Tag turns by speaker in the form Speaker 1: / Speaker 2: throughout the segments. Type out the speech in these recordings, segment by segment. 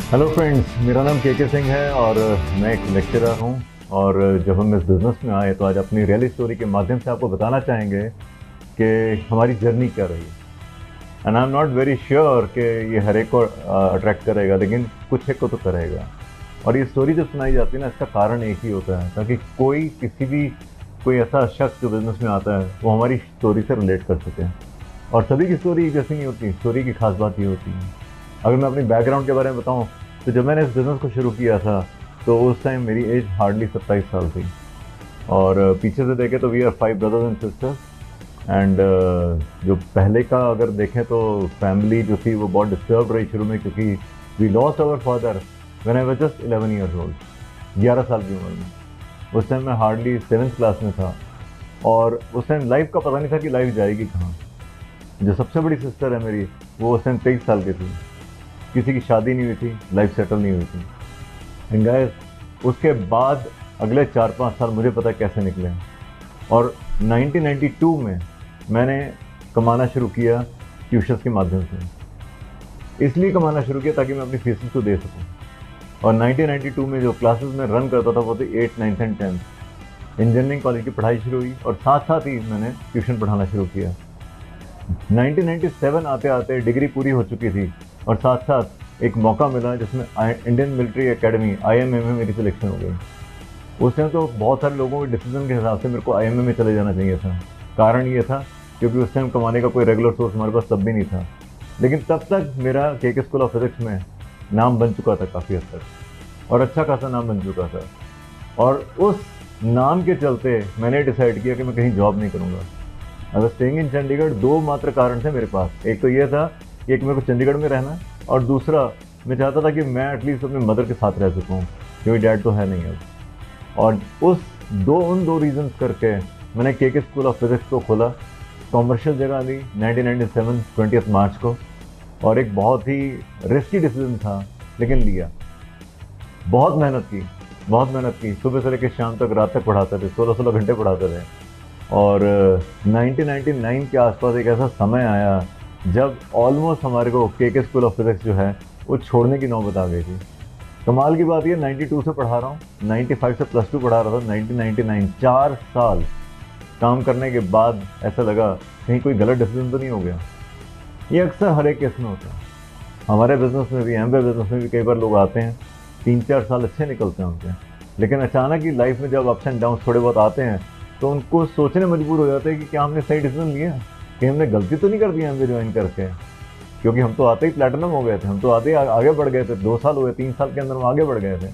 Speaker 1: Hello friends, मेरा नाम के सिंह है और मैं एक लेक्चरर हूँ। और जब हम इस बिज़नेस में आए तो आज अपनी रियल स्टोरी के माध्यम से आपको बताना चाहेंगे कि हमारी जर्नी क्या रही। And I am not very sure कि ये हर एक को अट्रैक्ट करेगा, लेकिन कुछ एक को तो करेगा। और ये स्टोरी जो सुनाई जाती है ना, इसका कारण एक ही होता है ताकि कोई ऐसा शख्स जो बिज़नेस में आता है वो हमारी स्टोरी से रिलेट कर सके। और सभी की स्टोरी जैसी नहीं होती, स्टोरी की खास बात ये होती है। अगर मैं अपनी बैकग्राउंड के बारे में बताऊं तो जब मैंने इस बिज़नेस को शुरू किया था तो उस टाइम मेरी एज हार्डली 27 साल थी। और पीछे से देखें तो we are 5 brothers and sisters. And जो पहले का अगर देखें तो फैमिली जो थी वो बहुत डिस्टर्ब रही शुरू में, क्योंकि we lost our father when I was just 11 years old, 11 साल की उम्र में। उस टाइम मैं हार्डली 7th क्लास में था और उस टाइम लाइफ का पता नहीं था कि लाइफ जाएगी कहाँ। जो सबसे बड़ी सिस्टर है मेरी, वो उस टाइम 23 साल की थी, किसी की शादी नहीं हुई थी, लाइफ सेटल नहीं हुई थी। एंड गाइस, उसके बाद अगले 4-5 साल मुझे पता कैसे निकले। और 1992 में मैंने कमाना शुरू किया ट्यूशन्स के माध्यम से। इसलिए कमाना शुरू किया ताकि मैं अपनी फीस को दे सकूं। और 1992 में जो क्लासेस में रन करता था वो थे 8th, 9th and 10th। Engineering college की पढ़ाई शुरू हुई और साथ साथ ही मैंने ट्यूशन पढ़ाना शुरू किया। 1997 आते आते डिग्री पूरी हो चुकी थी और साथ साथ एक मौका मिला जिसमें इंडियन मिलिट्री एकेडमी IMA में मेरी सिलेक्शन हो गई। उस टाइम तो बहुत सारे लोगों के डिसीजन के हिसाब से मेरे को IMA में चले जाना चाहिए था। कारण ये था क्योंकि उस टाइम कमाने का कोई रेगुलर सोर्स हमारे पास तब भी नहीं था। लेकिन तब तक मेरा के स्कूल ऑफ फिजिक्स में नाम बन चुका था काफ़ी हद तक, और अच्छा खासा नाम बन चुका था। और उस नाम के चलते मैंने डिसाइड किया कि मैं कहीं जॉब नहीं करूँगा। अगर स्टेइंग इन चंडीगढ़, दो मात्र कारण थे मेरे पास। एक तो ये था कि एक मेरे को चंडीगढ़ में रहना, और दूसरा मैं चाहता था कि मैं एटलीस्ट अपनी मदर के साथ रह सकूँ, क्योंकि डैड तो है नहीं अब। और उन दो रीजंस करके मैंने के स्कूल ऑफ फिजिक्स को खोला। कॉमर्शियल जगह ली 1997 20 मार्च को। और एक बहुत ही रिस्की डिसीजन था, लेकिन लिया। बहुत मेहनत की, सुबह से लेकर शाम तक, रात तक पढ़ाते थे, 16-16 घंटे पढ़ाते थे। और 1999 के आसपास एक ऐसा समय आया जब ऑलमोस्ट हमारे को के स्कूल ऑफ फिजिक्स जो है वो छोड़ने की नौबत आ गई थी। कमाल की बात ये, 92 से पढ़ा रहा हूँ, 95 से +2 पढ़ा रहा था, 1999 4 साल काम करने के बाद ऐसा लगा कहीं कोई गलत डिसीजन तो नहीं हो गया। ये अक्सर हर एक केस में होता है। हमारे बिजनेस में भी, एमबे बिजनेस में भी कई बार लोग आते हैं, 3-4 साल अच्छे निकलते हैं उनके, लेकिन अचानक ही लाइफ में जब अप्स एंड डाउन थोड़े बहुत आते हैं तो उनको सोचने मजबूर हो जाते हैं कि क्या हमने सही डिसीजन लिया, कि हमने गलती तो नहीं कर दी एमबे ज्वाइन करके। क्योंकि हम तो आते ही प्लेटिनम हो गए थे, हम तो आते ही आगे बढ़ गए थे, 2 साल हुए, 3 साल के अंदर हम आगे बढ़ गए थे।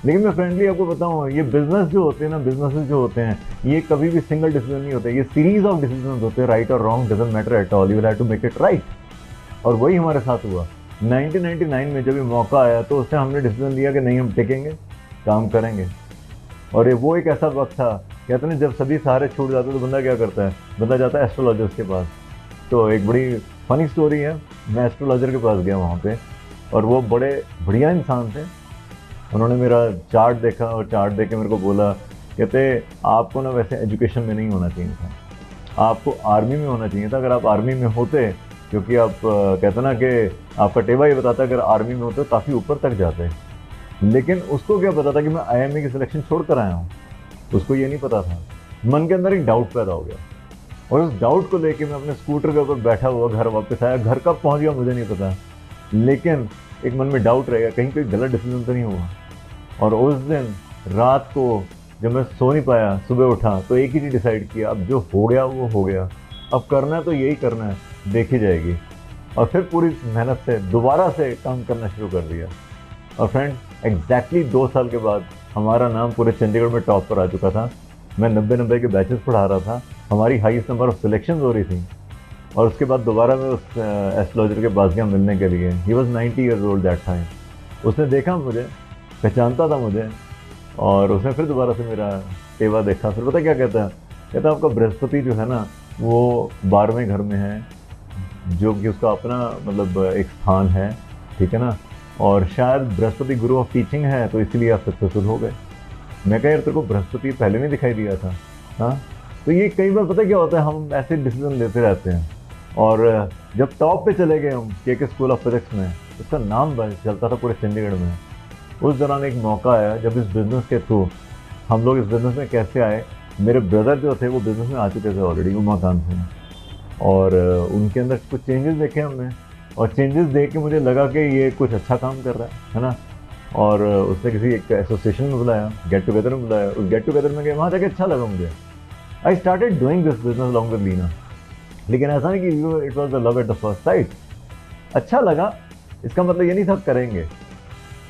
Speaker 1: लेकिन मैं फ्रेंडली आपको बताऊँ, ये बिजनेस जो होते हैं ना, बिजनेसेस जो होते हैं, ये कभी भी सिंगल डिसीजन नहीं होते, ये सीरीज ऑफ डिसीजन होते हैं। राइट और wrong doesn't matter at all, you will have to make it right. और वही हमारे साथ हुआ। 1999 में जब ये मौका आया तो उससे हमने डिसीजन लिया कि नहीं, हम टिकेंगे, काम करेंगे। और ये वो एक ऐसा वक्त था, कहते हैं जब सभी सहारे छूट जाते तो बंदा क्या करता है, बंदा जाता है एस्ट्रोलॉजर्स के पास। तो एक बड़ी फनी स्टोरी है, मैं एस्ट्रोलॉजर के पास गया वहाँ पे, और वो बड़े बढ़िया इंसान थे। उन्होंने मेरा चार्ट देखा और चार्ट देख के मेरे को बोला, कहते आपको ना वैसे एजुकेशन में नहीं होना चाहिए था, आपको आर्मी में होना चाहिए था। अगर आप आर्मी में होते, क्योंकि आप कहते ना कि आपका टेबा ये बताता है अगर आर्मी में होते काफ़ी ऊपर तक जाते। लेकिन उसको क्या पता था कि मैं IMA की सिलेक्शन छोड़ कर आया हूँ, उसको ये नहीं पता था। मन के अंदर एक डाउट पैदा हो गया, और उस डाउट को लेके मैं अपने स्कूटर के ऊपर बैठा हुआ घर वापस आया। घर कब पहुँच गया मुझे नहीं पता, लेकिन एक मन में डाउट रहेगा कहीं कोई गलत डिसीजन तो नहीं हुआ। और उस दिन रात को जब मैं सो नहीं पाया, सुबह उठा तो एक ही चीज़ डिसाइड किया, अब जो हो गया वो हो गया, अब करना है तो यही करना है, देखी जाएगी। और फिर पूरी मेहनत से दोबारा से काम करना शुरू कर दिया। और फ्रेंड, एग्जैक्टली 2 साल के बाद हमारा नाम पूरे चंडीगढ़ में टॉप पर आ चुका था। मैं 90 के बैचेस पढ़ा रहा था, हमारी हाईएस्ट नंबर ऑफ सिलेक्शन हो रही थी। और उसके बाद दोबारा मैं उस एस्ट्रोलॉजर के पास गया मिलने के लिए। He was 90 years old that time. उसने देखा मुझे, पहचानता था मुझे, और उसने फिर दोबारा से मेरा टेवा देखा। फिर पता क्या कहता, आपका बृहस्पति जो है ना वो 12वें घर में है, जो कि उसका अपना मतलब एक स्थान है, ठीक है ना। और शायद बृहस्पति गुरु ऑफ टीचिंग है, तो इसलिए आप सक्सेसफुल हो गए। मैं कह यार तेरे को बृहस्पति पहले नहीं दिखाई दिया था। हाँ, तो ये कई बार पता क्या होता है, हम ऐसे डिसीजन लेते रहते हैं और जब टॉप पे चले गए हम के स्कूल ऑफ फिजिक्स में, उसका नाम चलता था पूरे चंडीगढ़ में। उस दौरान एक मौका आया जब इस बिज़नेस के थ्रू हम लोग इस बिज़नेस में कैसे आए। मेरे ब्रदर जो थे वो बिज़नेस में आ चुके थे ऑलरेडी उमाकांत से, और उनके अंदर कुछ चेंजेस देखे हमने, और चेंजेस देख के मुझे लगा कि ये कुछ अच्छा काम कर रहा है ना। और उसने किसी एक एसोसिएशन में बुलाया, गेट टुगेदर में बुलाया, उस गेट टुगेदर में गए, वहाँ जाके अच्छा लगा मुझे। I started doing this business along with Leena. लेकिन ऐसा नहीं कि it was the love at the first sight. अच्छा लगा इसका मतलब ये नहीं था करेंगे।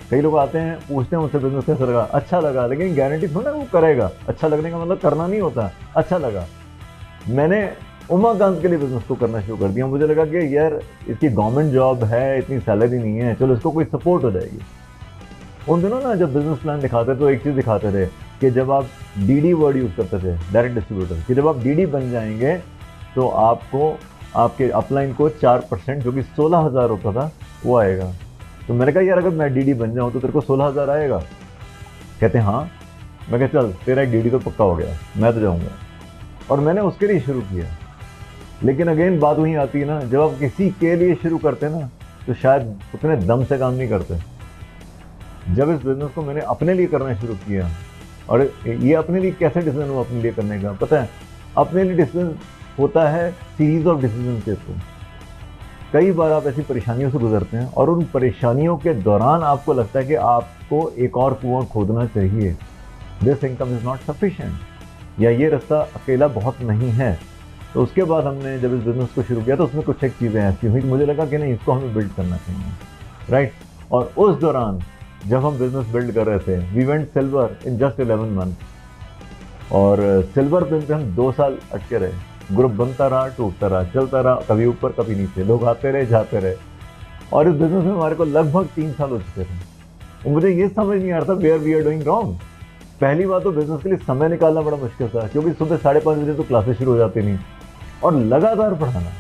Speaker 1: कई लोग आते हैं पूछते हैं मुझसे बिजनेस कैसा लगा, अच्छा लगा, लेकिन गारंटी थोड़ा वो करेगा। अच्छा लगने का मतलब करना नहीं होता। अच्छा लगा, मैंने उमाकांत के लिए बिजनेस को करना शुरू कर दिया। मुझे लगा कि यार इसकी गवर्नमेंट जॉब है, इतनी सैलरी नहीं है, चलो इसको कोई सपोर्ट हो जाएगी। उन दिनों ना जब बिजनेस प्लान दिखाते तो एक चीज़ दिखाते थे कि जब आप डीडी वर्ड यूज़ करते थे, डायरेक्ट डिस्ट्रीब्यूटर, कि जब आप डीडी बन जाएंगे तो आपको आपके अपलाइन को 4% जो कि 16,000 रुपये था वो आएगा। तो मैंने कहा यार अगर मैं डीडी बन जाऊँ तो तेरे को 16,000 आएगा? कहते हाँ। मैं कहा चल तेरा एक डीडी तो पक्का हो गया, मैं तो जाऊँगा। और मैंने उसके लिए शुरू किया। लेकिन अगेन बात वहीं आती है ना, जब आप किसी के लिए शुरू करते ना तो शायद उतने दम से काम नहीं करते। जब इस बिज़नेस को मैंने अपने लिए करना शुरू किया, और ये अपने लिए कैसे डिसीजन हुआ अपने लिए करने का, पता है? अपने लिए डिसीजन होता है सीरीज ऑफ डिसीजन के थ्रू। कई बार आप ऐसी परेशानियों से गुजरते हैं और उन परेशानियों के दौरान आपको लगता है कि आपको एक और कुआं खोदना चाहिए। This income is not sufficient, या ये रास्ता अकेला बहुत नहीं है। तो उसके बाद हमने जब इस बिज़नेस को शुरू किया तो उसमें कुछ एक चीज़ें ऐसी हुई, मुझे लगा कि नहीं इसको हमें बिल्ड करना चाहिए, राइट। और उस दौरान जब हम बिज़नेस बिल्ड कर रहे थे, we went silver in just 11 month, और सिल्वर पे हम 2 साल अटके रहे। ग्रुप बनता रहा, टूटता रहा, चलता रहा, कभी ऊपर कभी नीचे, लोग आते रहे जाते रहे, और इस बिज़नेस में हमारे को लगभग 3 साल हो चुके थे। और मुझे ये समझ नहीं आ रहा था where we are doing wrong. पहली बात तो बिज़नेस के लिए समय निकालना बड़ा मुश्किल था, क्योंकि सुबह 5:30 बजे तो क्लासेस शुरू हो जाती नहीं, और लगातार पढ़ाना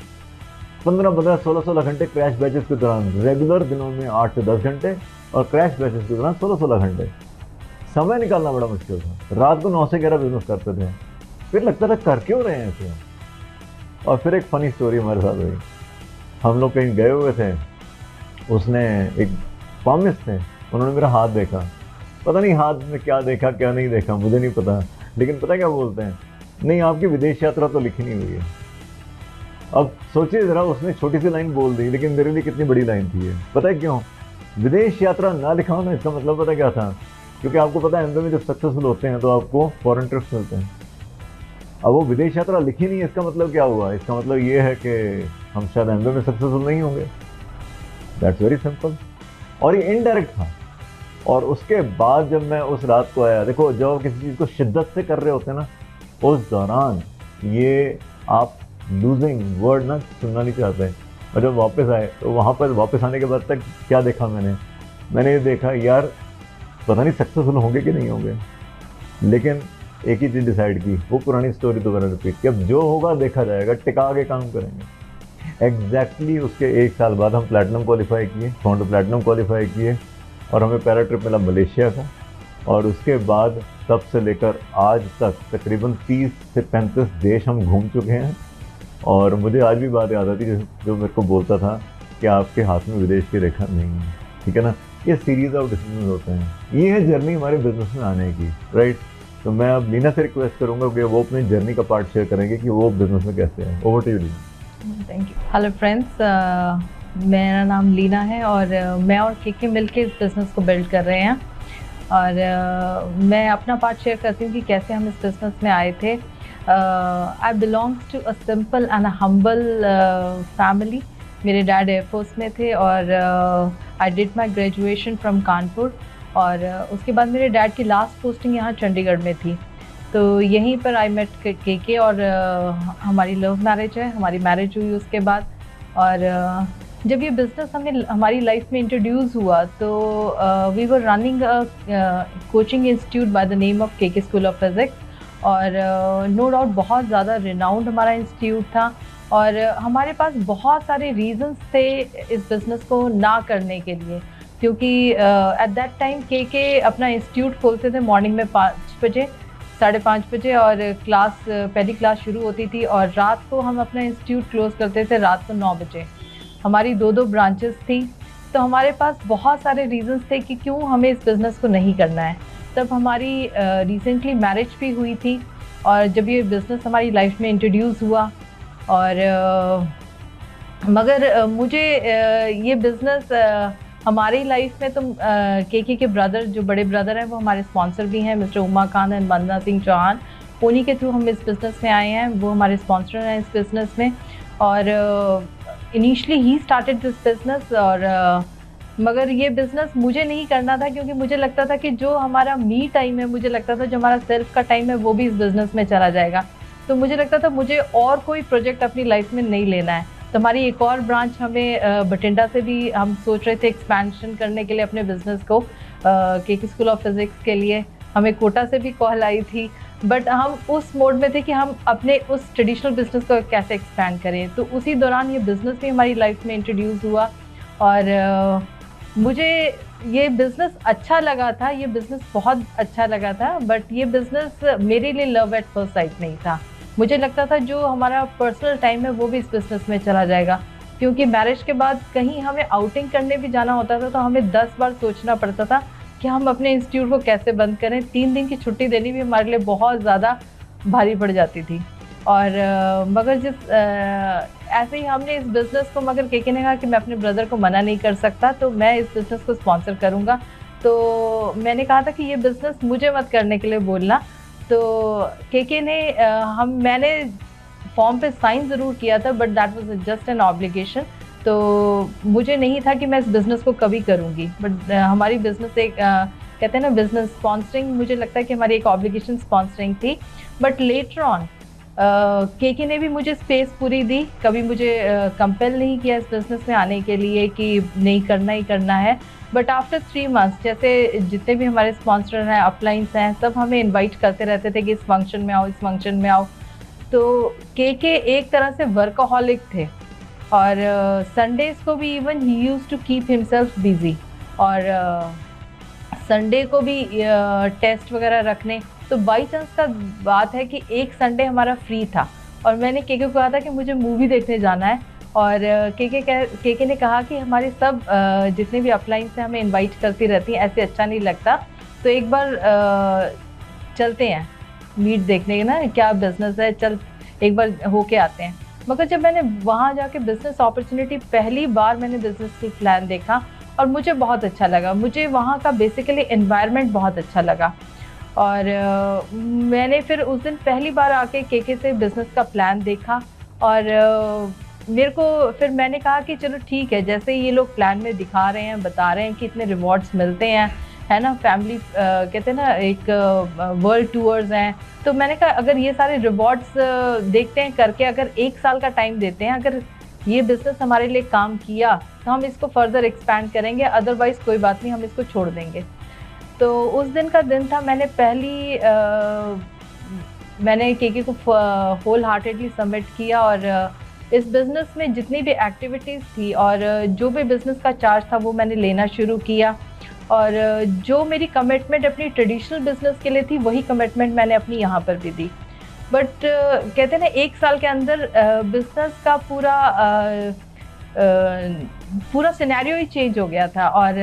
Speaker 1: 15-15, 16-16 घंटे क्रैश बैचेस के दौरान, रेगुलर दिनों में 8 से 10 घंटे, और क्रैश बैचेस के दौरान 16-16 घंटे। समय निकालना बड़ा मुश्किल था। रात को 9 से 11 बिजनेस करते थे, फिर लगता था कर क्यों रहे हैं ऐसे। और फिर एक फ़नी स्टोरी हमारे साथ हुई। हम लोग कहीं गए हुए थे, उसने एक फार्मिस्ट थे, उन्होंने मेरा हाथ देखा, पता नहीं हाथ में क्या देखा क्या नहीं देखा मुझे नहीं पता, लेकिन पता क्या बोलते हैं, नहीं आपकी विदेश यात्रा तो लिखी नहीं हुई है। अब सोचिए ज़रा, उसने छोटी सी लाइन बोल दी, लेकिन मेरे लिए कितनी बड़ी लाइन थी ये। पता है क्यों? विदेश यात्रा ना लिखा हो ना, इसका मतलब पता क्या था? क्योंकि आपको पता है एमबीए में जब सक्सेसफुल होते हैं तो आपको फॉरेन ट्रिप्स मिलते हैं। अब वो विदेश यात्रा लिखी नहीं है, इसका मतलब क्या हुआ? इसका मतलब ये है कि हम शायद एमबीए में सक्सेसफुल नहीं होंगे। That's very simple. और ये इनडायरेक्ट था। और उसके बाद जब मैं उस रात को आया, देखो जब आप किसी चीज़ को शिद्दत से कर रहे होते हैं ना, उस दौरान ये आप लूजिंग वर्ड ना सुनना नहीं चाहते। और जब वापस आए तो वहाँ पर वापस आने के बाद तक क्या देखा मैंने ये देखा यार पता नहीं सक्सेसफुल होंगे कि नहीं होंगे, लेकिन एक ही चीज़ डिसाइड की, वो पुरानी स्टोरी दोबारा रिपीट कि अब जो होगा देखा जाएगा, टिका के काम करेंगे। एग्जैक्टली उसके 1 साल बाद हम प्लैटिनम क्वालिफाई किए, फाउंडर प्लैटिनम क्वालिफाई किए, और हमें पैरा ट्रिप मिला मलेशिया का। और उसके बाद तब से लेकर आज तक तकरीबन 30 से 35 देश हम घूम चुके हैं। और मुझे आज भी बात याद आती है जो मेरे को बोलता था कि आपके हाथ में विदेश की रेखा नहीं है, ठीक है ना। ये सीरीज ऑफ डिसीजन होते हैं, ये है जर्नी हमारे बिजनेस में आने की, राइट। तो मैं अब लीना से रिक्वेस्ट करूंगा कि वो अपनी जर्नी का पार्ट शेयर करेंगे कि वो बिजनेस में कैसे है। Over to you Leena.
Speaker 2: Thank you. Hello friends, मेरा नाम लीना है और मैं और केके मिलके इस बिज़नेस को बिल्ड कर रहे हैं। और मैं अपना पार्ट शेयर करती हूँ कि कैसे हम इस बिज़नेस में आए थे। I belongs to a simple and humble family. मेरे डैड एयरफोर्स में थे और I did my graduation from Kanpur. और उसके बाद मेरे डैड की लास्ट पोस्टिंग यहाँ चंडीगढ़ में थी। तो यहीं पर आई मेट केके और हमारी लव मैरिज है, हमारी मैरिज हुई उसके बाद। और जब ये बिज़नेस हमें हमारी लाइफ में इंट्रोड्यूस हुआ तो we were running coaching institute by the name of KK school of physics. और नो डाउट बहुत ज़्यादा रिनाउंड हमारा इंस्टीट्यूट था, और हमारे पास बहुत सारे रीजंस थे इस बिज़नेस को ना करने के लिए। क्योंकि एट दैट टाइम केके अपना इंस्टीट्यूट खोलते थे मॉर्निंग में 5 बजे, 5:30 बजे, और पहली क्लास शुरू होती थी, और रात को हम अपना इंस्टीट्यूट क्लोज करते थे रात को 9 बजे। हमारी 2 ब्रांचेस थी, तो हमारे पास बहुत सारे रीजंस थे कि क्यों हमें इस बिज़नेस को नहीं करना है। तब हमारी रिसेंटली मैरिज भी हुई थी, और जब ये बिज़नेस हमारी लाइफ में इंट्रोड्यूस हुआ, और मगर मुझे ये बिज़नेस हमारी लाइफ में तो के ब्रदर, जो बड़े ब्रदर हैं, वो हमारे स्पॉन्सर भी हैं, मिस्टर उमा खान एंड वंदना सिंह चौहान। उन्हीं के थ्रू हम इस बिज़नेस में आए हैं, वो हमारे स्पॉन्सर हैं इस बिज़नेस में। और initially he started this business, और मगर ये बिज़नेस मुझे नहीं करना था, क्योंकि मुझे लगता था कि जो हमारा मी टाइम है, मुझे लगता था जो हमारा सेल्फ का टाइम है, वो भी इस बिज़नेस में चला जाएगा। तो मुझे लगता था मुझे और कोई प्रोजेक्ट अपनी लाइफ में नहीं लेना है। तो हमारी एक और ब्रांच हमें बठिंडा से भी हम सोच रहे थे एक्सपेंशन करने के लिए अपने बिज़नेस को, के स्कूल ऑफ फिज़िक्स के लिए। हमें कोटा से भी कॉल आई थी, बट हम उस मोड में थे कि हम अपने उस ट्रेडिशनल बिज़नेस को कैसे एक्सपैंड करें। तो उसी दौरान ये बिज़नेस भी हमारी लाइफ में इंट्रोड्यूस हुआ, और मुझे ये बिज़नेस अच्छा लगा था, ये बिज़नेस बहुत अच्छा लगा था, बट ये बिज़नेस मेरे लिए लव एट फर्स्ट साइट नहीं था। मुझे लगता था जो हमारा पर्सनल टाइम है वो भी इस बिज़नेस में चला जाएगा, क्योंकि मैरिज के बाद कहीं हमें आउटिंग करने भी जाना होता था, तो हमें 10 बार सोचना पड़ता था कि हम अपने इंस्टीट्यूट को कैसे बंद करें। 3 दिन की छुट्टी देनी भी हमारे लिए बहुत ज़्यादा भारी पड़ जाती थी। और मगर ऐसे ही हमने इस बिज़नेस को, मगर के ने कहा कि मैं अपने ब्रदर को मना नहीं कर सकता, तो मैं इस बिज़नेस को स्पॉन्सर करूँगा। तो मैंने कहा था कि ये बिज़नेस मुझे मत करने के लिए बोलना। तो के ने मैंने फॉर्म पे साइन ज़रूर किया था, but that was just an obligation. तो मुझे नहीं था कि मैं इस बिज़नेस को कभी करूँगी, बट हमारी बिज़नेस एक कहते हैं ना बिज़नेस स्पॉन्सरिंग, मुझे लगता है कि हमारी एक ऑब्लिगेशन स्पॉन्सरिंग थी। बट लेटर ऑन के ने भी मुझे स्पेस पूरी दी, कभी मुझे कंपेल नहीं किया इस बिज़नेस में आने के लिए कि नहीं करना ही करना है। बट आफ्टर 3 मंथ्स, जैसे जितने भी हमारे स्पॉन्सर हैं, अपलाइंस हैं, सब हमें इनवाइट करते रहते थे कि इस फंक्शन में आओ, इस फंक्शन में आओ। तो के एक तरह से वर्कaholic थे, और संडेज़ को भी even he used to keep himself busy, और संडे को भी टेस्ट वगैरह रखने। तो बाई चांस का बात है कि एक संडे हमारा फ्री था, और मैंने के को कहा था कि मुझे मूवी देखने जाना है, और के ने कहा कि हमारे सब जितने भी अपलाइंस हैं हमें इनवाइट करती रहती हैं, ऐसे अच्छा नहीं लगता, तो एक बार चलते हैं मीट देखने ना, क्या बिज़नेस है, चल एक बार होके आते हैं। मगर जब मैंने वहाँ जाके बिज़नेस अपॉर्चुनिटी, पहली बार मैंने बिज़नेस की प्लान देखा, और मुझे बहुत अच्छा लगा। मुझे वहाँ का बेसिकली एनवायरनमेंट बहुत अच्छा लगा, और मैंने फिर उस दिन पहली बार आके के से बिज़नेस का प्लान देखा, और मेरे को फिर मैंने कहा कि चलो ठीक है, जैसे ये लोग प्लान में दिखा रहे हैं, बता रहे हैं कि इतने रिवॉर्ड्स मिलते हैं, है ना, फैमिली कहते हैं ना एक वर्ल्ड टूर्स हैं, तो मैंने कहा अगर ये सारे रिवॉर्ड्स देखते हैं करके, अगर 1 साल का टाइम देते हैं, अगर ये बिज़नेस हमारे लिए काम किया तो हम इसको फर्दर एक्सपैंड करेंगे, अदरवाइज़ कोई बात नहीं, हम इसको छोड़ देंगे। तो उस दिन का दिन था, मैंने के को होल हार्टेडली सबमिट किया, और इस बिज़नेस में जितनी भी एक्टिविटीज़ थी और जो भी बिज़नेस का चार्ज था वो मैंने लेना शुरू किया, और जो मेरी कमिटमेंट अपनी ट्रेडिशनल बिज़नेस के लिए थी वही कमिटमेंट मैंने अपनी यहाँ पर भी दी। बट कहते हैं ना 1 साल के अंदर बिज़नेस का पूरा सिनेरियो ही चेंज हो गया था, और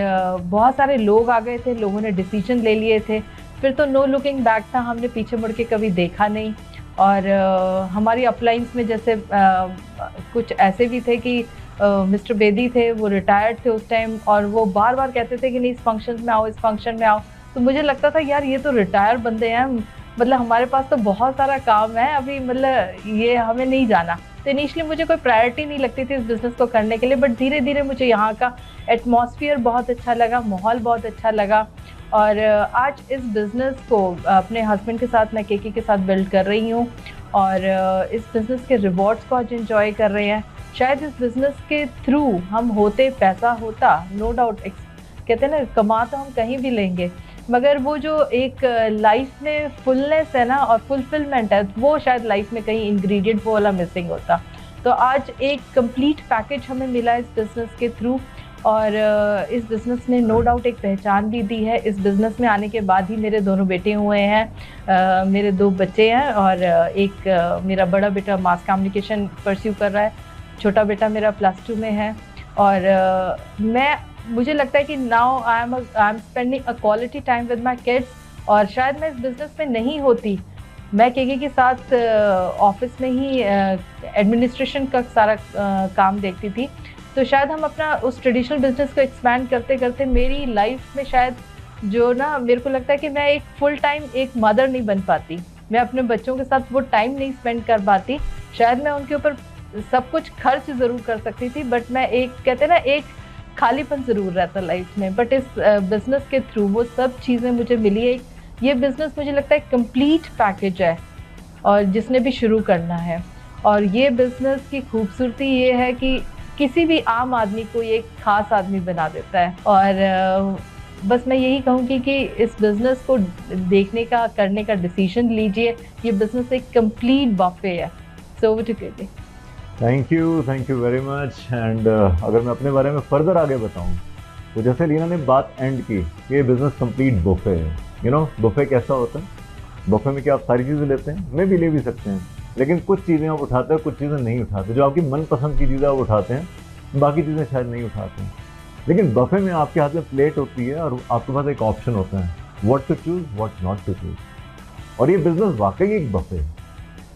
Speaker 2: बहुत सारे लोग आ गए थे, लोगों ने डिसीजन ले लिए थे, फिर तो नो लुकिंग बैक था, हमने पीछे मुड़ के कभी देखा नहीं। और हमारी अपलाइंस में जैसे कुछ ऐसे भी थे कि मिस्टर बेदी थे, वो रिटायर्ड थे उस टाइम, और वो बार बार कहते थे कि नहीं इस फंक्शन में आओ, इस फंक्शन में आओ। तो मुझे लगता था यार ये तो रिटायर बंदे हैं, मतलब हमारे पास तो बहुत सारा काम है अभी, मतलब ये हमें नहीं जाना। तो इनिशियली मुझे कोई प्रायोरिटी नहीं लगती थी इस बिज़नेस को करने के लिए, बट धीरे धीरे मुझे यहाँ का एटमॉस्फेयर बहुत अच्छा लगा, माहौल बहुत अच्छा लगा, और आज इस बिज़नेस को अपने हस्बैंड के साथ, मैं के साथ बिल्ड कर रही हूँ, और इस बिज़नेस के रिवॉर्ड्स को आज एंजॉय कर रहे हैं। शायद इस बिज़नेस के थ्रू हम होते, पैसा होता, नो डाउट, कहते हैं ना कमा तो हम कहीं भी लेंगे, मगर वो जो एक लाइफ में फुलनेस है ना और फुलफिलमेंट है, वो शायद लाइफ में कहीं इंग्रेडिएंट वो वाला मिसिंग होता। तो आज एक कंप्लीट पैकेज हमें मिला इस बिज़नेस के थ्रू, और इस बिज़नेस ने नो डाउट एक पहचान भी दी है। इस बिज़नेस में आने के बाद ही मेरे दोनों बेटे हुए हैं, मेरे 2 बच्चे हैं और एक मेरा बड़ा बेटा मास कम्युनिकेशन परस्यू कर रहा है, छोटा बेटा मेरा +2 में है। और मुझे लगता है कि now I am spending a quality time with my kids. और शायद मैं इस बिज़नेस में नहीं होती, मैं केके के साथ ऑफिस में ही एडमिनिस्ट्रेशन का सारा काम देखती थी, तो शायद हम अपना उस ट्रेडिशनल बिजनेस को एक्सपैंड करते करते मेरी लाइफ में शायद जो ना मेरे को लगता है कि मैं एक फुल टाइम एक मदर नहीं बन पाती, मैं अपने बच्चों के साथ वो टाइम नहीं स्पेंड कर पाती। शायद मैं उनके ऊपर सब कुछ खर्च ज़रूर कर सकती थी, बट मैं एक कहते हैं ना एक खालीपन ज़रूर रहता लाइफ में। बट इस बिज़नेस के थ्रू वो सब चीज़ें मुझे मिली है। ये बिज़नेस मुझे लगता है कंप्लीट पैकेज है और जिसने भी शुरू करना है। और ये बिज़नेस की खूबसूरती ये है कि किसी भी आम आदमी को ये एक ख़ास आदमी बना देता है। और बस मैं यही कहूँगी कि इस बिज़नेस को देखने का करने का डिसीजन लीजिए। ये बिज़नेस एक कंप्लीट बफे है। So over to Kirti.
Speaker 1: Thank you very much. And अगर मैं अपने बारे में फर्दर आगे बताऊं तो जैसे लीना ने बात एंड की, ये बिज़नेस कंप्लीट बुफे है। यू नो बुफे कैसा होता है? बुफे में क्या आप सारी चीज़ें लेते हैं? मैं भी ले भी सकते हैं, लेकिन कुछ चीज़ें आप उठाते हैं, कुछ चीज़ें नहीं उठाते। जो आपकी मनपसंद की चीज़ें आप उठाते हैं, बाकी चीज़ें शायद नहीं उठाते हैं। लेकिन बफे में आपके हाथ में प्लेट होती है और आपके पास एक ऑप्शन होता है, what to choose, what not to choose. और ये बिज़नेस वाकई एक बफे है।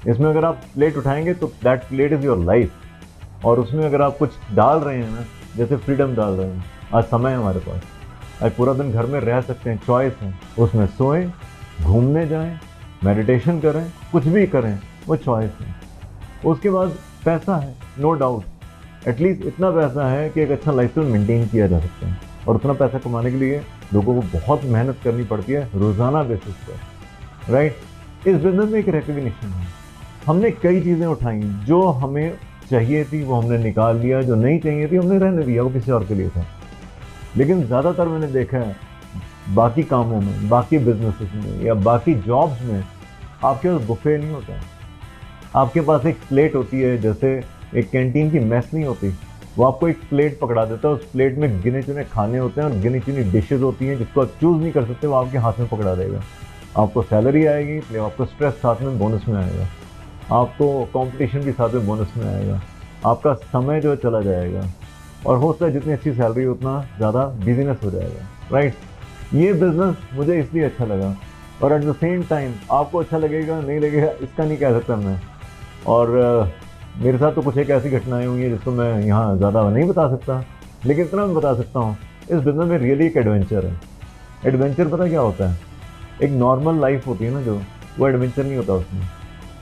Speaker 1: इसमें अगर आप प्लेट उठाएंगे तो that plate is your life. और उसमें अगर आप कुछ डाल रहे हैं ना, जैसे फ्रीडम डाल रहे हैं, आज समय है हमारे पास, आज पूरा दिन घर में रह सकते हैं, चॉइस है, उसमें सोएं, घूमने जाएं, मेडिटेशन करें, कुछ भी करें, वो चॉइस है। उसके बाद पैसा है, नो डाउट। एटलीस्ट इतना पैसा है कि एक अच्छा लाइफस्टाइल मेंटेन किया जा सकता है। और उतना पैसा कमाने के लिए लोगों को बहुत मेहनत करनी पड़ती है रोज़ाना बेसिस पर, राइट। इस बिजनेस में एक रिकग्निशन है। हमने कई चीज़ें उठाई, जो हमें चाहिए थी वो हमने निकाल लिया, जो नहीं चाहिए थी हमने रहने दिया, वो किसी और के लिए था। लेकिन ज़्यादातर मैंने देखा है बाकी कामों में, बाकी बिजनेसेस में या बाकी जॉब्स में आपके पास बुफे नहीं होता है। आपके पास एक प्लेट होती है, जैसे एक कैंटीन की मेस नहीं होती, वो आपको एक प्लेट पकड़ा देता है, उस प्लेट में गिने चुने खाने होते हैं और गिनी चुनी डिशेज होती हैं जिसको आप चूज़ नहीं कर सकते, वो आपके हाथ में पकड़ा देगा। आपको सैलरी आएगी, फिर आपको स्ट्रेस साथ में बोनस में आएगा, आपको कंपटीशन भी साथ में बोनस में आएगा, आपका समय जो चला जाएगा, और हो सकता है जितनी अच्छी सैलरी उतना ज़्यादा बिजीनेस हो जाएगा, राइट। ये बिज़नेस मुझे इसलिए अच्छा लगा। और एट द सेम टाइम आपको अच्छा लगेगा नहीं लगेगा इसका नहीं कह सकता मैं। और मेरे साथ तो कुछ एक ऐसी घटनाएं हुई हैं जिसको मैं यहाँ ज़्यादा नहीं बता सकता, लेकिन इतना मैं बता सकता हूँ, इस बिज़नेस में रियली एक एडवेंचर है। एडवेंचर पता क्या होता है? एक नॉर्मल लाइफ होती है ना, जो वो एडवेंचर नहीं होता उसमें।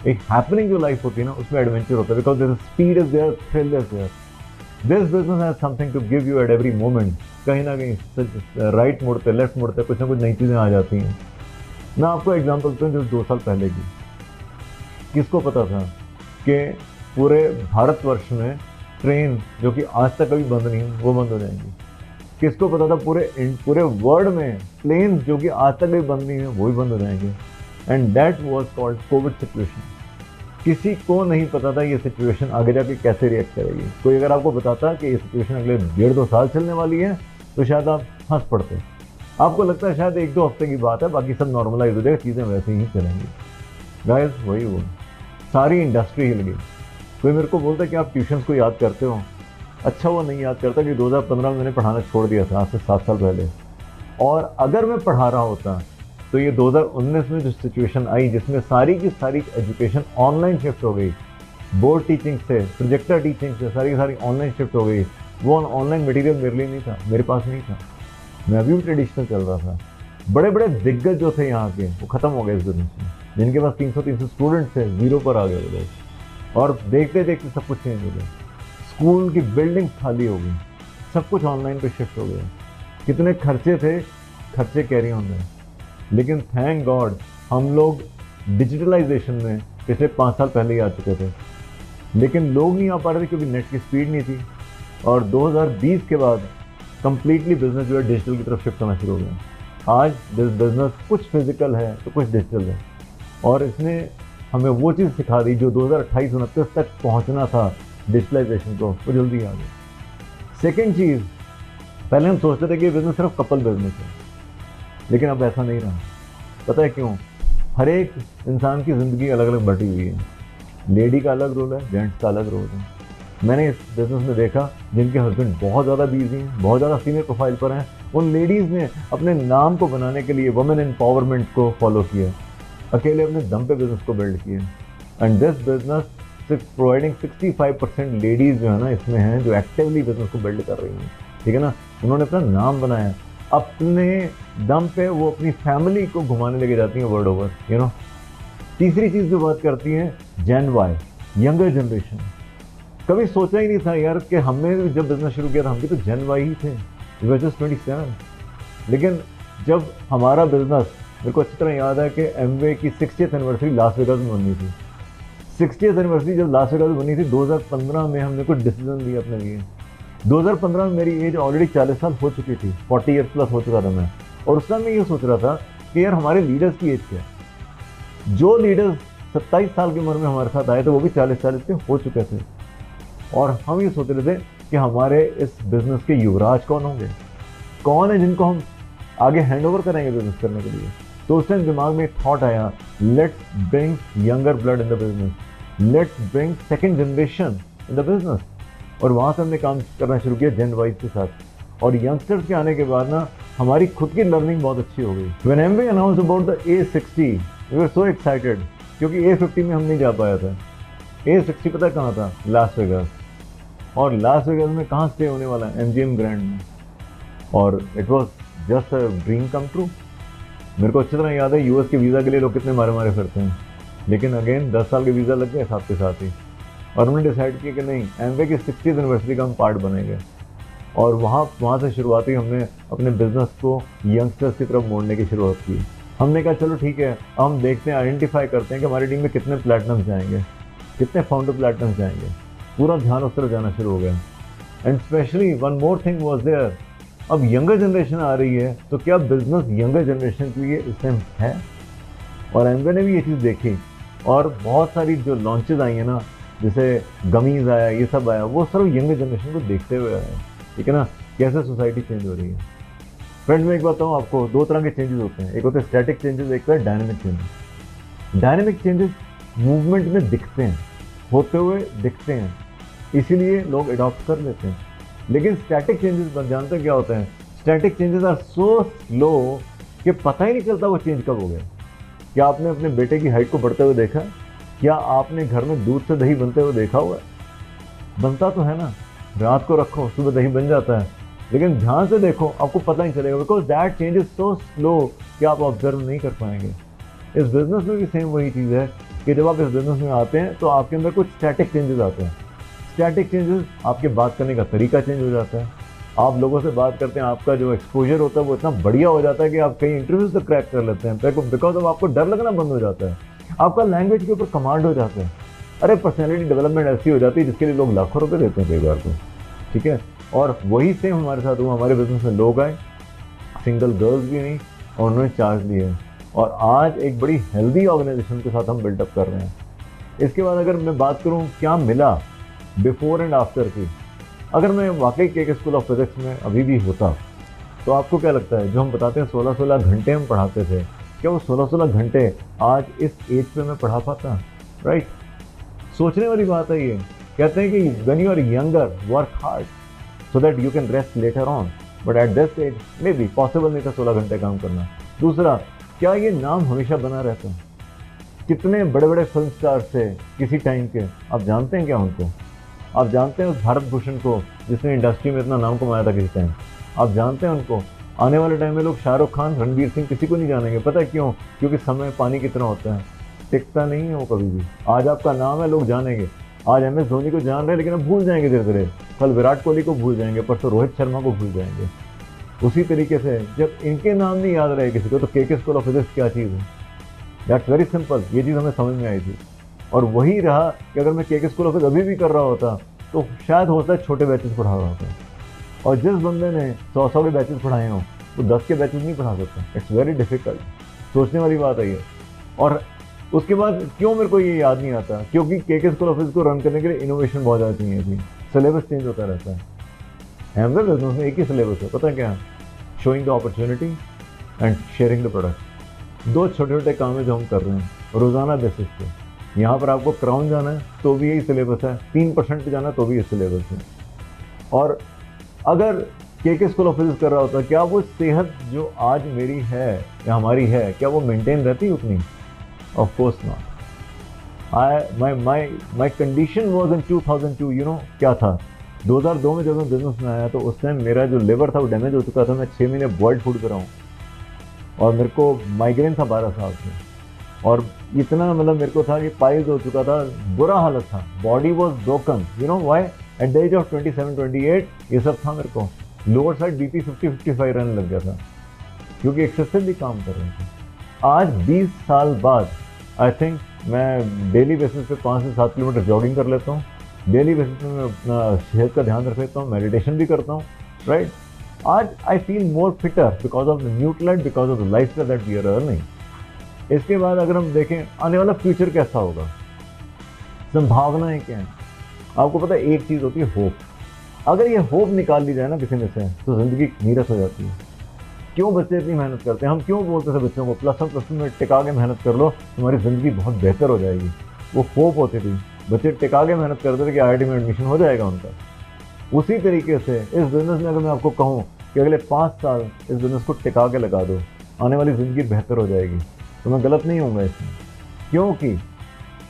Speaker 1: एक हैपनिंग जो लाइफ होती है ना, उसमें एडवेंचर होता है, because there is speed is there, thrill is there. This business has something to give you at every moment. कहीं ना कहीं राइट मुड़ते, लेफ्ट मुड़ते, कुछ ना कुछ नई चीज़ें आ जाती हैं। मैं आपको एग्जांपल देता हूँ, जो 2 साल पहले की, किसको पता था कि पूरे भारतवर्ष में ट्रेन जो कि आज तक कभी बंद नहीं हुई वो बंद हो जाएंगी? किसको पता था पूरे वर्ल्ड में प्लेन जो कि आज तक कभी बंद नहीं हुए वो भी बंद हो जाएंगे? And that was called Covid situation. किसी को नहीं पता था ये सिचुएशन आगे जाके कैसे रिएक्ट करेगी। कोई अगर आपको बताता कि ये सिचुएशन अगले 1.5-2 साल चलने वाली है तो शायद आप हंस पड़ते। आपको लगता है शायद 1-2 हफ्ते की बात है, बाकी सब नॉर्मलाइज हो जाएगा, चीज़ें वैसे ही चलेंगी। गाइस वही हुआ, सारी इंडस्ट्री हिल गई। कोई मेरे को बोलता है कि आप ट्यूशन्स को याद करते हो। अच्छा वो नहीं याद करता कि 2015 में मैंने पढ़ाना छोड़ दिया था, आज से 7 साल पहले। और अगर मैं पढ़ा रहा होता तो ये 2019 में जो सिचुएशन आई जिसमें सारी की सारी एजुकेशन ऑनलाइन शिफ्ट हो गई, बोर्ड टीचिंग से, प्रोजेक्टर टीचिंग से सारी की सारी ऑनलाइन शिफ्ट हो गई, वो ऑनलाइन मटेरियल मेरे लिए नहीं था, मेरे पास नहीं था। मैं अभी भी ट्रेडिशनल चल रहा था। बड़े बड़े दिग्गज जो थे यहाँ के वो ख़त्म हो गए इस बिजनेस में। जिनके पास 300 स्टूडेंट्स थे, 0 पर आ गए वो लोग। और देखते देखते सब कुछ चेंज हो गया। स्कूल की बिल्डिंग खाली हो गई, सब कुछ ऑनलाइन पे शिफ्ट हो गया। कितने खर्चे थे, खर्चे कैरी ऑन गए। लेकिन थैंक गॉड हम लोग डिजिटलाइजेशन में पिछले 5 साल पहले ही आ चुके थे, लेकिन लोग नहीं आ पा रहे थे क्योंकि नेट की स्पीड नहीं थी। और 2020 के बाद कंप्लीटली बिजनेस जो है डिजिटल की तरफ शिफ्ट होना शुरू हो गया। आज बिजनेस कुछ फिजिकल है तो कुछ डिजिटल है, और इसने हमें वो चीज़ सिखा दी जो 2028-29 तक पहुंचना था डिजिटलाइजेशन को, वो जल्दी आ गई। सेकेंड चीज़, पहले हम सोचते थे कि ये बिजनेस सिर्फ कपल बिजनेस है, लेकिन अब ऐसा नहीं रहा। पता है क्यों? हर एक इंसान की ज़िंदगी अलग अलग बटी हुई है। लेडी का अलग रोल है, जेंट्स का अलग रोल है। मैंने इस बिजनेस में देखा जिनके हस्बैंड बहुत ज़्यादा बिजी हैं, बहुत ज़्यादा सीनियर प्रोफाइल पर हैं, उन लेडीज़ ने अपने नाम को बनाने के लिए वुमेन एम्पावरमेंट को फॉलो किया, अकेले अपने दम पे बिजनेस को बिल्ड किया। And this business providing 65% ladies जो है ना इसमें हैं, जो एक्टिवली बिजनेस को बिल्ड कर रही हैं, ठीक है ना। उन्होंने अपना नाम बनाया, अपने दम पे वो अपनी फैमिली को घुमाने लेके जाती हैं वर्ल्ड ओवर, यू नो। तीसरी चीज़ जो बात करती हैं, जेन वाई, यंगर जनरेशन। कभी सोचा ही नहीं था यार कि हमने जब बिजनेस शुरू किया था हम भी तो जेन वाई ही थे, वी वर जस्ट 27। लेकिन जब हमारा बिजनेस, मेरे को अच्छी तरह याद है कि एमवे की 60th एनिवर्सरी लास वेगास में बननी थी। 60th एनिवर्सरी जब लास वेगास में बनी थी 2015 में, हमने कुछ डिसीजन लिया अपने लिए। 2015 में मेरी एज ऑलरेडी 40 साल हो चुकी थी, 40 ईयर्स प्लस हो चुका था मैं। और उस टाइम मैं ये सोच रहा था कि यार हमारे लीडर्स की एज क्या है। जो लीडर्स 27 साल की उम्र में हमारे साथ आए थे वो भी 40 के हो चुके थे, और हम ये सोच रहे थे कि हमारे इस बिजनेस के युवराज कौन होंगे, कौन है जिनको हम आगे हैंड ओवर करेंगे बिजनेस करने के लिए। तो उस टाइम दिमाग में एक थॉट आया, let's bring younger blood in the business, let's bring second generation in the business. और वहाँ से हमने काम करना शुरू किया जेन वाइज के साथ। और यंगस्टर्स के आने के बाद ना हमारी खुद की लर्निंग बहुत अच्छी हो गई। When Amway announce about the A60 we were so excited, क्योंकि A50 में हम नहीं जा पाया था। A60 पता कहाँ था? Las Vegas. और लास वेगास में कहाँ स्टे होने वाला है? MGM ग्रैंड में। और it was just a dream come true. मेरे को अच्छी तरह याद है यूएस के वीज़ा के लिए लोग कितने मारे मारे फिरते हैं, लेकिन अगेन 10 साल के वीज़ा लग गए साथ के साथ ही। और हमने डिसाइड किया कि नहीं, एमवे की 60th एनिवर्सरी का हम पार्ट बनेंगे। और वहाँ से शुरुआती हमने अपने बिजनेस को यंगस्टर्स की तरफ मोड़ने की शुरुआत की। हमने कहा चलो ठीक है, हम देखते हैं, आइडेंटिफाई करते हैं कि हमारी टीम में कितने प्लेटिनम जाएंगे, कितने फाउंडर प्लेटिनम जाएंगे। पूरा ध्यान उस तरफ जाना शुरू हो गया। And specially one more thing was there, अब यंगर जनरेशन आ रही है, तो क्या बिजनेस यंगर जनरेशन के लिए इस टाइम है? और एमवे ने भी ये चीज़ देखी, और बहुत सारी जो लॉन्चेज आई हैं ना, जैसे गमीज आया, ये सब आया, वो सिर्फ यंगर जनरेशन को देखते हुए आया, ठीक है ना, कैसे सोसाइटी चेंज हो रही है। फ्रेंड्स, मैं एक बात बताऊँ आपको, दो तरह के चेंजेस होते हैं, एक होते हैं स्टैटिक चेंजेस, एक होता है dynamic changes. Dynamic changes movement में दिखते हैं, होते हुए दिखते हैं, इसीलिए लोग अडॉप्ट कर लेते हैं। लेकिन स्टैटिक चेंजेस पर जानते हैं क्या होते हैं? Static changes are so slow कि पता ही नहीं चलता वो चेंज कब हो गया। क्या आपने अपने बेटे की हाइट को बढ़ते हुए देखा? क्या आपने घर में दूध से दही बनते हुए देखा हुआ है? बनता तो है ना, रात को रखो सुबह दही बन जाता है, लेकिन ध्यान से देखो आपको पता नहीं चलेगा, because that change is so slow कि आप ऑब्जर्व नहीं कर पाएंगे। इस बिजनेस में भी सेम वही चीज़ है कि जब आप इस बिजनेस में आते हैं तो आपके अंदर कुछ स्टैटिक चेंजेस आते हैं। स्टैटिक चेंजेस, आपके बात करने का तरीका चेंज हो जाता है, आप लोगों से बात करते हैं, आपका जो एक्सपोजर होता है वो इतना बढ़िया हो जाता है कि आप कई इंटरव्यूज तक क्रैक कर लेते हैं, बिकॉज अब आपको डर लगना बंद हो जाता है, आपका लैंग्वेज के ऊपर कमांड हो जाता है। अरे पर्सनैलिटी डेवलपमेंट ऐसी हो जाती है जिसके लिए लोग लाखों रुपये देते हैं कई बार तो, ठीक है। और वही सेम हमारे साथ हुआ, हमारे बिजनेस में लोग आए, सिंगल गर्ल्स भी नहीं, और उन्होंने चार्ज लिए, और आज एक बड़ी हेल्दी ऑर्गेनाइजेशन के साथ हम बिल्डअप कर रहे हैं। इसके बाद अगर मैं बात करूँ क्या मिला बिफोर एंड आफ्टर की, अगर मैं वाकई के स्कूल ऑफ फिजिक्स में अभी भी होता तो आपको क्या लगता है, जो हम बताते हैं 16-16 घंटे हम पढ़ाते थे, क्या वो 16-16 घंटे आज इस एज पे मैं पढ़ा पाता? राइट, सोचने वाली बात है ये। कहते हैं कि when you are younger work hard so that you can rest later on, but at this age maybe possible नहीं था 16 घंटे काम करना। दूसरा, क्या ये नाम हमेशा बना रहता? कितने बड़े बड़े फिल्म स्टार्स थे किसी टाइम के, आप जानते हैं क्या उनको? आप जानते हैं उस भारत भूषण को जिसने इंडस्ट्री में इतना नाम कमाया था किसी टाइम? आप जानते हैं उनको? आने वाले टाइम में लोग शाहरुख खान, रणवीर सिंह, किसी को नहीं जानेंगे। पता है क्यों? क्योंकि समय पानी की तरह होता है, टिकता नहीं है वो कभी भी। आज आपका नाम है, लोग जानेंगे, आज MS धोनी को जान रहे हैं, लेकिन अब भूल जाएंगे धीरे धीरे, कल विराट कोहली को भूल जाएंगे, परसों रोहित शर्मा को भूल जाएंगे। उसी तरीके से जब इनके नाम नहीं याद रहे किसी को, तो के स्कूल ऑफ फिजिक्स क्या चीज़ है? That's very simple. ये चीज़ हमें समझ में आई थी, और वही रहा कि अगर मैं के स्कूल ऑफ फिजिक्स अभी भी कर रहा होता तो शायद हो सकता है छोटे बैचेस पढ़ा रहा होता। और जिस बंदे ने 100 के बैचेस पढ़ाए हों वो 10 के बैचेस नहीं पढ़ा सकता। इट्स वेरी डिफिकल्ट, सोचने वाली बात है ये। और उसके बाद क्यों मेरे को ये याद नहीं आता? क्योंकि के स्कूल ऑफ फिजिक्स को रन करने के लिए इनोवेशन बहुत ज़्यादा चाहिए थी, सिलेबस चेंज होता रहता है। एमवे बिजनेस में एक ही सिलेबस है, पता है क्या? Showing the opportunity and sharing the product. दो छोटे छोटे काम है जो हम कर रहे हैं रोजाना बेसिस पे। यहाँ पर आपको क्राउन जाना है तो भी यही सिलेबस है, 3% पे जाना है तो भी यही सिलेबस है। और अगर के स्कूल ऑफ फिजिक्स कर रहा होता, क्या वो सेहत जो आज मेरी है या हमारी है, क्या वो मेंटेन रहती उतनी? Of course not. My condition was in 2002, you know क्या था? 2002 में जब मैं बिजनेस में आया तो उस टाइम मेरा जो लिवर था वो डैमेज हो चुका था। मैं 6 महीने बॉइल्ड फूड कर रहा हूँ और मेरे को माइग्रेन था 12 साल से, और इतना मतलब मेरे को था कि पाइल्स हो चुका था, बुरा हालत था, body was broken, you know why? At the age of 27-28 ये सब था मेरे को। लोअर साइड BP 50-55 रहने लग गया था क्योंकि एक्सेसिवली काम कर रहे थे। आज 20 साल बाद आई थिंक मैं डेली बेसिस पे 5 से 7 किलोमीटर जॉगिंग कर लेता हूँ, डेली बेसिस पे मैं अपना सेहत का ध्यान रख लेता हूँ, मेडिटेशन भी करता हूँ, राइट? आज I feel more fitter because of the Nutrilite, because of the lifestyle that we are earning. इसके बाद अगर हम देखें आने वाला फ्यूचर कैसा होगा, संभावनाएं क्या हैं? आपको पता है एक चीज़ होती है होप। अगर ये होप निकाल ली जाए ना किसी में से तो ज़िंदगी नीरस हो जाती है। क्यों बच्चे इतनी मेहनत करते हैं? हम क्यों बोलते थे बच्चों को +1 +2 में टिका के मेहनत कर लो, तुम्हारी ज़िंदगी बहुत बेहतर हो जाएगी? वो होप होती थी, बच्चे टिका के मेहनत करते थे कि IIT में एडमिशन हो जाएगा उनका। उसी तरीके से इस बिज़नेस में अगर मैं आपको कहूँ कि अगले 5 साल इस बिज़नेस को टिका के लगा दो, आने वाली ज़िंदगी बेहतर हो जाएगी, तो मैं गलत नहीं होऊंगा इसमें। क्योंकि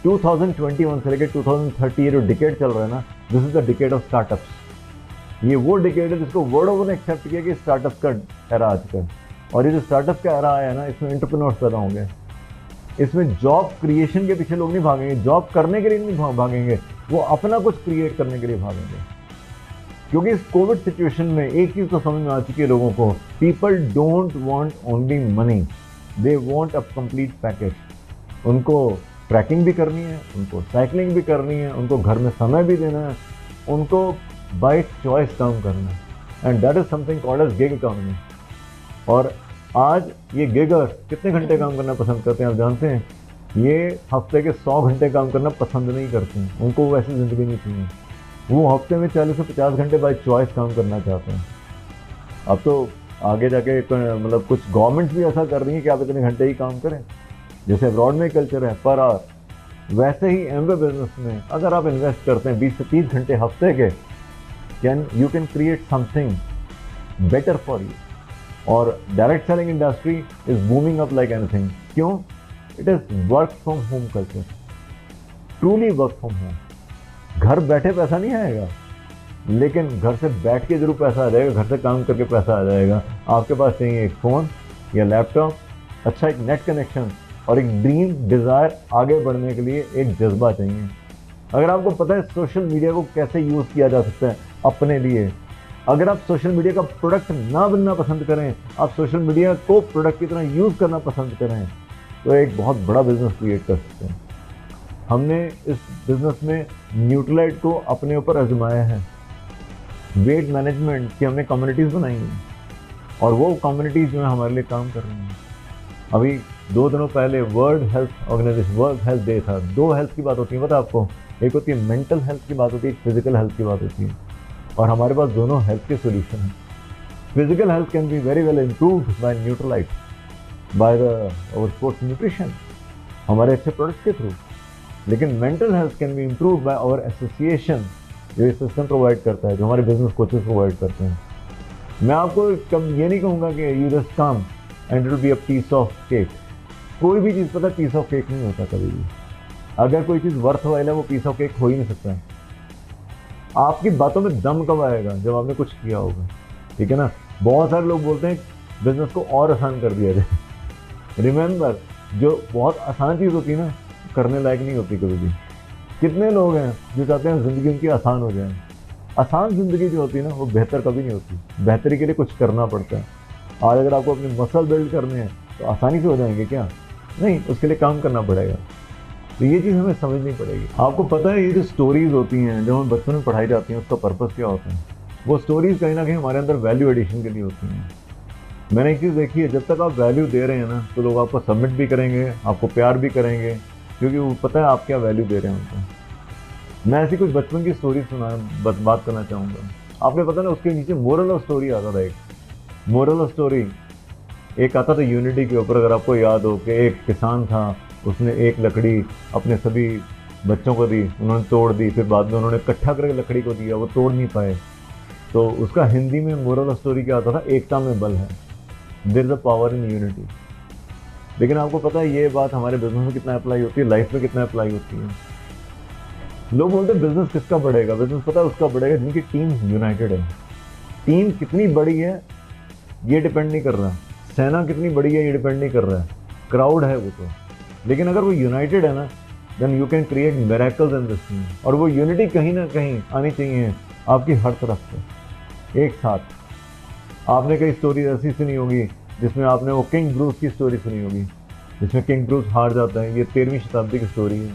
Speaker 1: 2021 से लेकर 2030 ये जो डिकेड चल रहा है ना, this is the decade of startups. ये वो डिकेड है जिसको वर्ल्ड ओवर ने एक्सेप्ट किया कि स्टार्टअप का एरा आ चुका है। और ये जो स्टार्टअप का एरा आया है ना, इसमें एंटरप्रेन्योर्स पैदा होंगे, इसमें जॉब क्रिएशन के पीछे लोग नहीं भागेंगे, जॉब करने के लिए नहीं भागेंगे, वो अपना कुछ क्रिएट करने के लिए भागेंगे। क्योंकि इस कोविड सिचुएशन में एक चीज तो समझ में आ चुकी है लोगों को, people don't want only money, they want a complete package. उनको ट्रैकिंग भी करनी है, उनको साइकिलिंग भी करनी है, उनको घर में समय भी देना है, उनको बाय चॉइस काम करना है, and that is something called as gig economy. और आज ये गिगर्स कितने घंटे काम करना पसंद करते हैं आप जानते हैं? ये हफ्ते के 100 घंटे काम करना पसंद नहीं करते हैं, उनको वैसी ज़िंदगी नहीं चाहिए। वो हफ्ते में 40 से 50 घंटे बाय चॉइस काम करना चाहते हैं। अब तो आगे जाके मतलब कुछ गवर्नमेंट्स भी ऐसा कर रही है कि आप इतने घंटे ही काम करें, जैसे अब्रॉड में कल्चर है पर आवर, वैसे ही एमवे बिजनेस में अगर आप इन्वेस्ट करते हैं 20 से 30 घंटे हफ्ते के, you can create something better for you. और direct selling industry is booming up like anything. क्यों? It is work from home culture, truly work from home. घर बैठे पैसा नहीं आएगा, लेकिन घर से बैठ के जरूर पैसा आ जाएगा, घर से काम करके पैसा आ जाएगा। आपके पास चाहिए एक फ़ोन या लैपटॉप, अच्छा एक नेट कनेक्शन और एक ड्रीम डिज़ायर, आगे बढ़ने के लिए एक जज्बा चाहिए। अगर आपको पता है सोशल मीडिया को कैसे यूज़ किया जा सकता है अपने लिए, अगर आप सोशल मीडिया का प्रोडक्ट ना बनना पसंद करें, आप सोशल मीडिया को प्रोडक्ट की तरह यूज़ करना पसंद करें, तो एक बहुत बड़ा बिजनेस क्रिएट कर सकते हैं। हमने इस बिजनेस में न्यूट्रलाइट को अपने ऊपर आजमाया है। वेट मैनेजमेंट की हमने कम्युनिटीज़ बनाई हैं और वो कम्युनिटीज़ जो है हमारे लिए काम कर रही हैं। अभी 2 दिनों पहले World Health Organization World Health Day था। 2 हेल्थ की बात होती है पता है आपको, एक होती है मेंटल हेल्थ की बात होती है, एक फिजिकल हेल्थ की बात होती है, और हमारे पास दोनों हेल्थ के सोल्यूशन हैं। Physical health can be very well improved by Nutrilite, by the our sports nutrition, हमारे अच्छे प्रोडक्ट्स के थ्रू। लेकिन mental health can be improved by our association, जो ये सिस्टम प्रोवाइड करता है, जो हमारे बिजनेस कोचेस प्रोवाइड करते हैं। मैं आपको कब ये नहीं कहूँगा कि you just come and it will be a piece of cake. कोई भी चीज़ पता है पीस ऑफ केक नहीं होता कभी भी। अगर कोई चीज़ वर्थ वाइल है वो पीस ऑफ केक हो ही नहीं सकता। आपकी बातों में दम कब आएगा? जब आपने कुछ किया होगा, ठीक है ना। बहुत सारे लोग बोलते हैं बिजनेस को और आसान कर दिया जाए। रिमेंबर, जो बहुत आसान चीज़ होती है ना, करने लायक नहीं होती कभी भी। कितने लोग हैं जो चाहते हैं ज़िंदगी उनकी आसान हो जाए? आसान ज़िंदगी जो होती है ना, वो बेहतर कभी नहीं होती। बेहतरी के लिए कुछ करना पड़ता है। आज अगर आपको अपने मसल बिल्ड करने हैं तो आसानी से हो जाएंगे क्या? नहीं, उसके लिए काम करना पड़ेगा। तो ये चीज़ हमें समझनी पड़ेगी। आपको पता है ये जो स्टोरीज़ होती हैं जो हमें बचपन में पढ़ाई जाती हैं, उसका पर्पस क्या होता है? वो स्टोरीज़ कहीं ना कहीं हमारे अंदर वैल्यू एडिशन के लिए होती हैं। मैंने एक चीज़ देखी है, जब तक आप वैल्यू दे रहे हैं ना, तो लोग आपको सबमिट भी करेंगे, आपको प्यार भी करेंगे, क्योंकि वो पता है आप क्या वैल्यू दे रहे हैं उनको। मैं ऐसी कुछ बचपन की स्टोरी बात करना चाहूँगा। आपने पता ना उसके नीचे मोरल ऑफ स्टोरी आता था, एक मोरल ऑफ स्टोरी एक आता था यूनिटी के ऊपर। अगर आपको याद हो कि एक किसान था, उसने एक लकड़ी अपने सभी बच्चों को दी, उन्होंने तोड़ दी, फिर बाद में उन्होंने इकट्ठा करके लकड़ी को दिया, वो तोड़ नहीं पाए। तो उसका हिंदी में मोरल ऑफ स्टोरी क्या आता था, एकता में बल है, there is a power in unity. लेकिन आपको पता है ये बात हमारे बिजनेस में कितना अप्लाई होती है, लाइफ में कितना अप्लाई होती है। लोग बोलते हैं बिजनेस किसका बढ़ेगा, बिजनेस पता है उसका बढ़ेगा जिनकी टीम यूनाइटेड है। टीम कितनी बड़ी है ये डिपेंड नहीं कर रहा, सेना कितनी बड़ी है ये डिपेंड नहीं कर रहा है, क्राउड है वो तो। लेकिन अगर वो यूनाइटेड है ना, then you can create miracles in this team. और वो यूनिटी कहीं ना कहीं आनी चाहिए आपकी हर तरफ से एक साथ। आपने कई स्टोरी ऐसी सुनी होगी जिसमें आपने वो किंग ब्रूस की स्टोरी सुनी होगी, जिसमें किंग ब्रूस हार जाता है। ये 13वीं शताब्दी की स्टोरी है।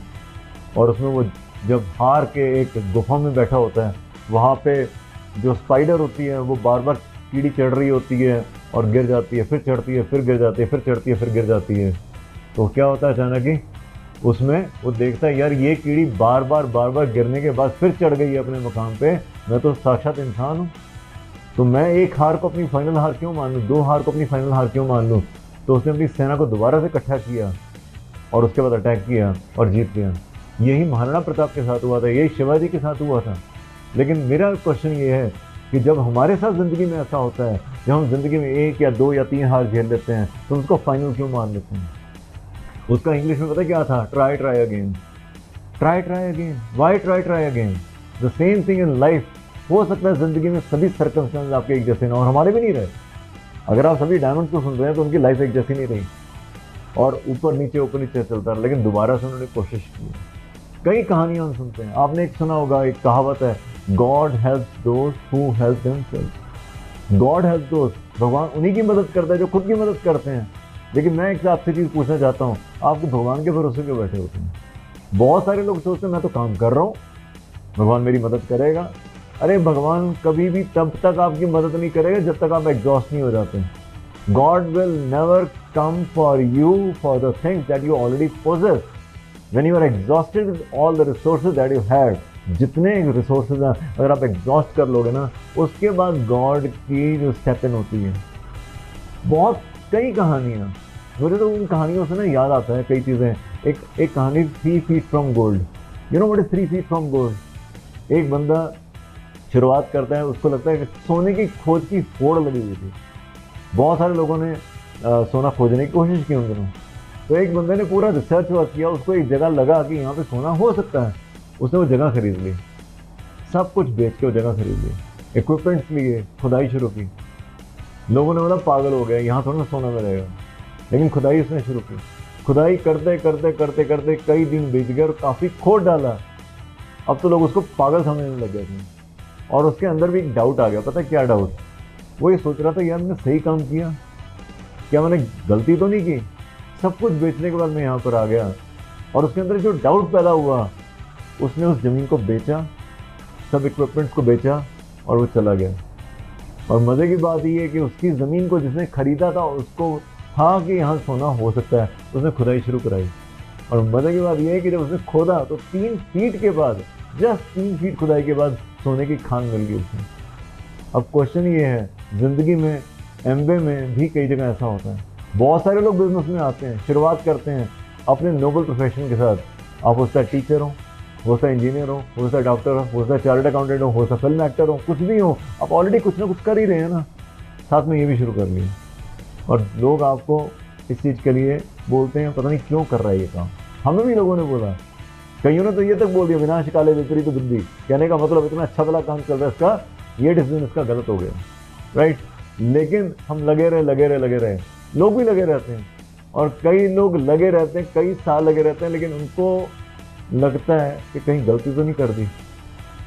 Speaker 1: और उसमें वो जब हार के एक गुफा में बैठा होता है, वहाँ पे जो स्पाइडर होती है वो बार बार कीड़ी चढ़ रही होती है और गिर जाती है, फिर चढ़ती है, फिर गिर जाती है, फिर चढ़ती है, फिर गिर जाती है। तो क्या होता है अचानक ही उसमें वो देखता है यार ये कीड़ी बार बार गिरने के बाद फिर चढ़ गई है अपने मकाम पे, मैं तो साक्षात इंसान हूँ, तो मैं एक हार को अपनी फाइनल हार क्यों मान लूँ, 2 हार को अपनी फाइनल हार क्यों मान लूँ। तो उसने अपनी सेना को दोबारा से इकट्ठा किया और उसके बाद अटैक किया और जीत गया। यही महाराणा प्रताप के साथ हुआ था, यही शिवाजी के साथ हुआ था। लेकिन मेरा क्वेश्चन ये है कि जब हमारे साथ ज़िंदगी में ऐसा होता है, जब हम ज़िंदगी में 1 या 2 या 3 हार झेल लेते हैं, तो उसको फाइनल क्यों मान लेते हैं। उसका इंग्लिश में पता क्या था, try again, try again, why try again. The same thing in life. हो सकता है ज़िंदगी में सभी सर्कमस्टेंस आपके एक जैसे ना, और हमारे भी नहीं रहे। अगर आप सभी डायमंड्स को सुन रहे हैं तो उनकी लाइफ एक जैसी नहीं रही और ऊपर नीचे चलता रहा, लेकिन दोबारा से उन्होंने कोशिश की। कई कहानियां हम सुनते हैं, आपने एक सुना होगा, एक कहावत है, God helps those who help themselves. God help those, भगवान उन्हीं की मदद करता है जो खुद की मदद करते हैं। लेकिन मैं एक आपसे चीज़ पूछना चाहता हूँ, आपको भगवान के भरोसे क्यों बैठे होते हैं। बहुत सारे लोग सोचते हैं मैं तो काम कर रहा हूँ, भगवान मेरी मदद करेगा। अरे भगवान कभी भी तब तक आपकी मदद नहीं करेगा जब तक आप एग्जॉस्ट नहीं हो जाते। God will never come for you for the things that you already possess when you are exhausted with all the resources that you had. जितने रिसोर्सेज हैं अगर आप एग्जॉस्ट कर लोगे ना, उसके बाद गॉड की जो स्टेप इन होती है। बहुत कई कहानियाँ, मुझे तो उन कहानियों से ना याद आता है कई चीज़ें। एक कहानी 3 feet from gold. You know what is 3 feet from gold. एक बंदा शुरुआत करता है, उसको लगता है कि सोने की खोज की होड़ लगी हुई थी। बहुत सारे लोगों ने सोना खोजने की कोशिश की उन दिनों। तो एक बंदे ने पूरा रिसर्च वर्क किया, उसको एक जगह लगा कि यहाँ पे सोना हो सकता है। उसने वो जगह खरीद ली, सब कुछ बेच के वो जगह खरीद ली, इक्विपमेंट्स लिए, खुदाई शुरू की। लोगों ने बोला पागल हो गया, यहाँ थोड़ा ना सोना मिलेगा। लेकिन खुदाई उसने शुरू की। खुदाई करते करते करते करते कई दिन बीत गए और काफ़ी खोद डाला। अब तो लोग उसको पागल समझने लग गए थे। और उसके अंदर भी एक डाउट आ गया। पता क्या डाउट? वो ये सोच रहा था यार मैंने सही काम किया, क्या मैंने गलती तो नहीं की। सब कुछ बेचने के बाद मैं यहाँ पर आ गया। और उसके अंदर जो डाउट पैदा हुआ, उसने उस ज़मीन को बेचा, सब इक्विपमेंट्स को बेचा और वो चला गया। और मज़े की बात ये है कि उसकी ज़मीन को जिसने ख़रीदा था उसको था कि यहाँ सोना हो सकता है, उसने खुदाई शुरू कराई। और मज़े की बात ये है कि जब उसने खोदा तो 3 फीट के बाद, जस्ट 3 फीट खुदाई के बाद सोने की खान मिल गई उसमें। अब क्वेश्चन ये है, ज़िंदगी में एमबे में भी कई जगह ऐसा होता है। बहुत सारे लोग बिजनेस में आते हैं, शुरुआत करते हैं अपने नोबल प्रोफेशन के साथ। आप हो सकता है टीचर हो सकता है इंजीनियर हो सकता है डॉक्टर हो सकता है चार्टर्ड अकाउंटेंट हो सकता है फिल्म एक्टर हो, कुछ भी हो, आप ऑलरेडी कुछ ना कुछ कर ही रहे हैं ना, साथ में ये भी शुरू कर लिए। और लोग आपको इस चीज़ के लिए बोलते हैं, पता नहीं क्यों कर रहा है ये काम। हमें भी लोगों ने बोला, कईयों ने तो ये तक बोल दिया, विनाश काले विपरीत बुद्धि। कहने का मतलब इतना अच्छा भला काम चल रहा है इसका, ये डिसीजन इसका गलत हो गया, राइट। लेकिन हम लगे रहे, लोग भी लगे रहते हैं। और कई लोग लगे रहते हैं, कई साल लगे रहते हैं, लेकिन उनको लगता है कि कहीं गलती तो नहीं कर दी,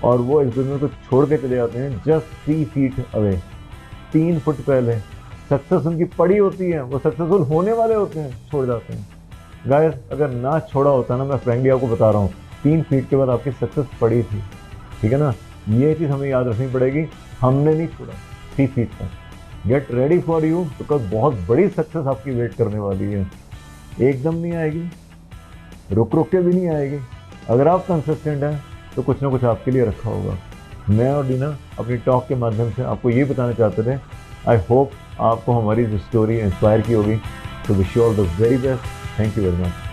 Speaker 1: और वो इस बिजनेस को छोड़ के चले जाते हैं जस्ट 3 फीट अवे, 3 फुट पहले। सक्सेस उनकी पड़ी होती है, वो सक्सेसफुल होने वाले होते हैं, छोड़ जाते हैं। गाइस, अगर ना छोड़ा होता ना, मैं फ्रेंकली आपको बता रहा हूँ, 3 फीट के बाद आपकी सक्सेस पड़ी थी, ठीक है ना। ये चीज़ हमें याद रखनी पड़ेगी, हमने नहीं छोड़ा 3 फीट तक। Get ready for you, because बहुत बड़ी सक्सेस आपकी वेट करने वाली है। एकदम नहीं आएगी, रुक के भी नहीं आएगी। अगर आप कंसिस्टेंट हैं तो कुछ ना कुछ आपके लिए रखा होगा। मैं और लीना अपनी टॉक के माध्यम से आपको ये बताना चाहते थे, आई होप आपको हमारी जो स्टोरी इंस्पायर की होगी। तो wish you all the very best. Thank you very much.